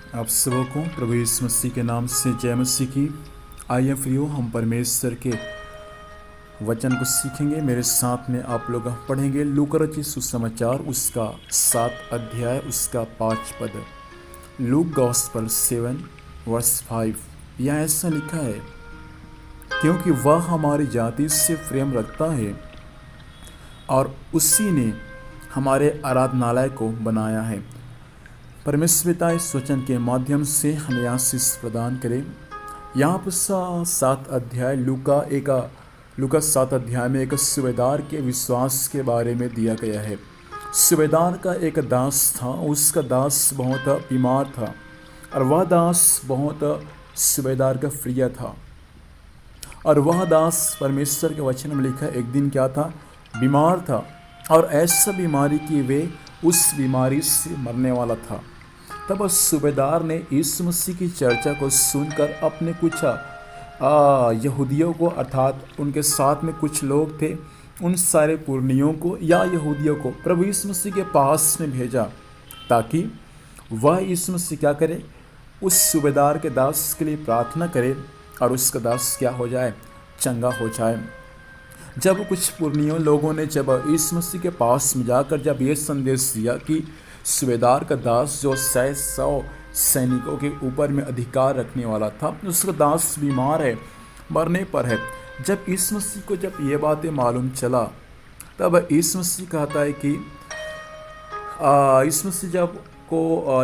आप सबों को प्रभु यीशु मसीह के नाम से जय मसीह की। आइए प्रियो, हम परमेश्वर के वचन को सीखेंगे। मेरे साथ में आप लोग पढ़ेंगे लूका रचित सुसमाचार उसका 7 अध्याय उसका 5 पद। Look gospel 7:5। यह ऐसा लिखा है, क्योंकि वह हमारी जाति से प्रेम रखता है और उसी ने हमारे आराधनालय को बनाया है। परमेश्वर पिता इस वचन के माध्यम से हमें आशीष प्रदान करें। यहाँ पर 7 अध्याय लूका 7 अध्याय में एक सूबेदार के विश्वास के बारे में दिया गया है। सूबेदार का एक दास था, उसका दास बहुत बीमार था और वह दास बहुत सूबेदार का प्रिय था। और वह दास परमेश्वर के वचन में लिखा एक दिन क्या था, बीमार था और ऐसा बीमारी कि वे उस बीमारी से मरने वाला था। तब सूबेदार ने यीशु मसीह की चर्चा को सुनकर अपने कुछ यहूदियों को, अर्थात उनके साथ में कुछ लोग थे, उन सारे पुरनियों को या यहूदियों को प्रभु यीशु मसीह के पास में भेजा ताकि वह यीशु मसीह क्या करे, उस सूबेदार के दास के लिए प्रार्थना करे और उसका दास क्या हो जाए, चंगा हो जाए। जब कुछ पुरनियों लोगों ने जब यीशु मसीह के पास में जाकर जब ये संदेश दिया कि सूबेदार का दास जो 100 सैनिकों के ऊपर में अधिकार रखने वाला था, उसका दास बीमार है, मरने पर है। जब यीशु मसीह को जब ये बातें मालूम चला, तब यीशु मसीह कहता है कि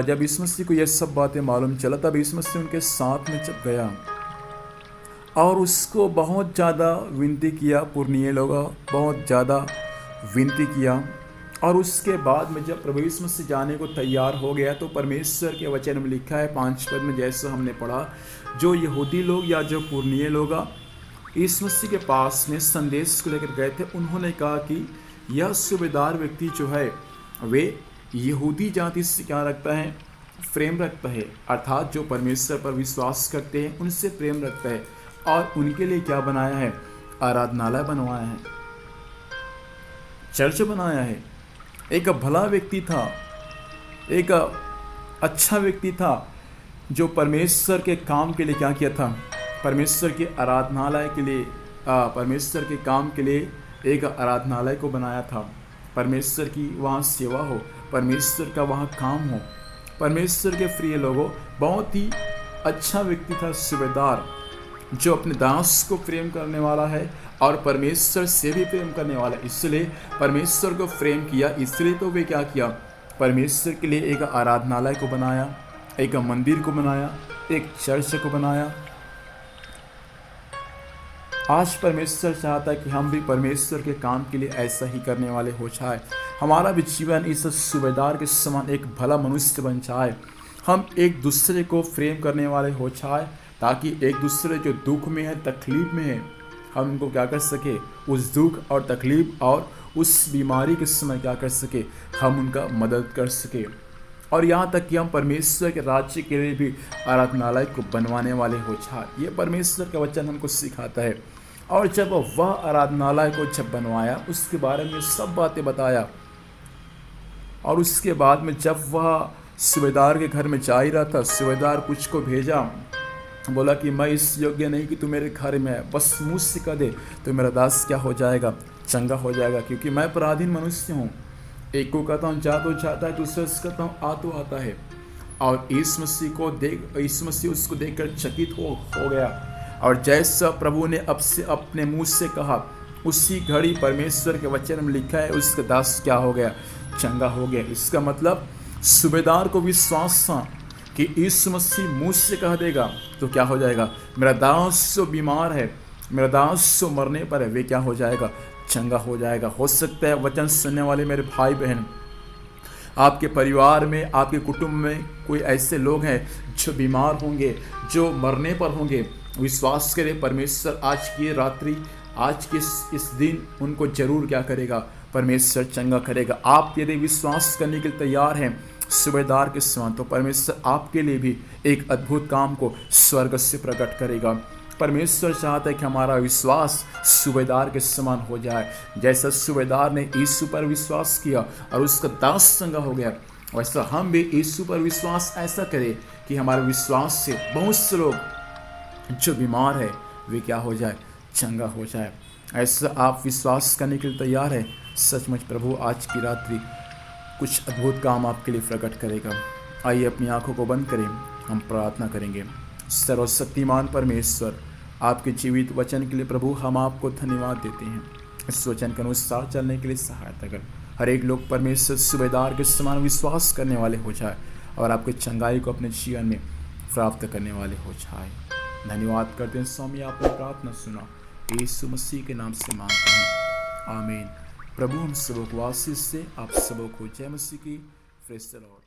जब यीशु मसीह को ये सब बातें मालूम चला, तब यीशु मसीह उनके साथ में जब गया और उसको बहुत ज़्यादा विनती किया, पुरनिये लोग बहुत ज़्यादा विनती किया। और उसके बाद में जब प्रभु यीशु मसीह जाने को तैयार हो गया, तो परमेश्वर के वचन में लिखा है 5 पद में, जैसा हमने पढ़ा, जो यहूदी लोग या जो पुरनिये लोग यीशु मसीह के पास में संदेश को लेकर गए थे, उन्होंने कहा कि यह सूबेदार व्यक्ति जो है वे यहूदी जाति से क्या रखता है, प्रेम रखता है, अर्थात जो परमेश्वर पर विश्वास करते हैं उनसे प्रेम रखता है और उनके लिए क्या बनाया है, आराधनालय बनवाया है, चर्च बनाया है। एक भला व्यक्ति था, एक अच्छा व्यक्ति था जो परमेश्वर के काम के लिए क्या किया था, परमेश्वर के आराधनालय के लिए, परमेश्वर के काम के लिए एक आराधनालय को बनाया था। परमेश्वर की वहाँ सेवा हो, परमेश्वर का वहाँ काम हो, परमेश्वर के प्रिय लोगों, बहुत ही अच्छा व्यक्ति था सूबेदार, जो अपने दास को प्रेम करने वाला है और परमेश्वर से भी प्रेम करने वाला है। इसलिए परमेश्वर को प्रेम किया, इसलिए तो वे क्या किया, परमेश्वर के लिए एक आराधनालय को बनाया, एक मंदिर को बनाया, एक चर्च को बनाया। आज परमेश्वर चाहता है कि हम भी परमेश्वर के काम के लिए ऐसा ही करने वाले हो जाए। हमारा भी जीवन इस सूबेदार के समान एक भला मनुष्य बन जाए। हम एक दूसरे को प्रेम करने वाले हो जाए, ताकि एक दूसरे जो दुख में है, तकलीफ में है, हम उनको क्या कर सके, उस दुख और तकलीफ और उस बीमारी के समय क्या कर सके, हम उनका मदद कर सके। और यहाँ तक कि हम परमेश्वर के राज्य के लिए भी आराधनालय को बनवाने वाले हो जाए। ये परमेश्वर का वचन हमको सिखाता है। और जब वह आराधनालय को जब बनवाया, उसके बारे में सब बातें बताया, और उसके बाद में जब वह सूबेदार के घर में जा ही रहा था, सूबेदार कुछ को भेजा, बोला कि मैं इस योग्य नहीं कि तू मेरे घर में है, बस मुँह से कह दे तो मेरा दास क्या हो जाएगा, चंगा हो जाएगा, क्योंकि मैं पराधीन मनुष्य हूँ। एक को कहता हूँ जा तो जाता है, दूसरे से कहता हूँ आ तो आता है। और यीशु मसीह उसको देखकर चकित हो गया, और जैसा प्रभु ने अब से अपने मुँह से कहा, उसी घड़ी परमेश्वर के वचन में लिखा है उसका दास क्या हो गया, चंगा हो गया। इसका मतलब सूबेदार को विश्वास था कि यीशु मसीह मुँह से कह देगा तो क्या हो जाएगा, मेरा दास जो बीमार है, मेरा दास जो मरने पर है, वे क्या हो जाएगा, चंगा हो जाएगा। हो सकता है वचन सुनने वाले मेरे भाई बहन, आपके परिवार में, आपके कुटुंब में कोई ऐसे लोग हैं जो बीमार होंगे, जो मरने पर होंगे। विश्वास करें, परमेश्वर आज की रात्रि, आज के इस दिन उनको जरूर क्या करेगा, परमेश्वर चंगा करेगा। आप यदि विश्वास करने के लिए तैयार हैं सूबेदार के समान, तो परमेश्वर आपके लिए भी एक अद्भुत काम को स्वर्ग से प्रकट करेगा। परमेश्वर चाहता है कि हमारा विश्वास सूबेदार के समान हो जाए। जैसा सूबेदार ने यीशु पर विश्वास किया और उसका दास चंगा हो गया, वैसा हम भी यीशु पर विश्वास ऐसा करें कि हमारे विश्वास से बहुत से लोग जो बीमार है वे क्या हो जाए, चंगा हो जाए। ऐसा आप विश्वास करने के लिए तैयार है? सचमुच प्रभु आज की रात्रि कुछ अद्भुत काम आपके लिए प्रकट करेगा। आइए अपनी आंखों को बंद करें, हम प्रार्थना करेंगे। सर्वशक्तिमान परमेश्वर, आपके जीवित वचन के लिए प्रभु हम आपको धन्यवाद देते हैं। इस वचन के अनुसार चलने के लिए सहायता कर। हर एक लोग परमेश्वर सूबेदार के समान विश्वास करने वाले हो जाए और आपके चंगाई को अपने जीवन में प्राप्त करने वाले हो जाए। धन्यवाद करते हैं स्वामी, आपने प्रार्थना सुना, यीशु मसीह के नाम से मांगते हैं, आमीन। प्रभु हम सबों को आशीष से, आप सबों को जय मसीह की। Praise the Lord.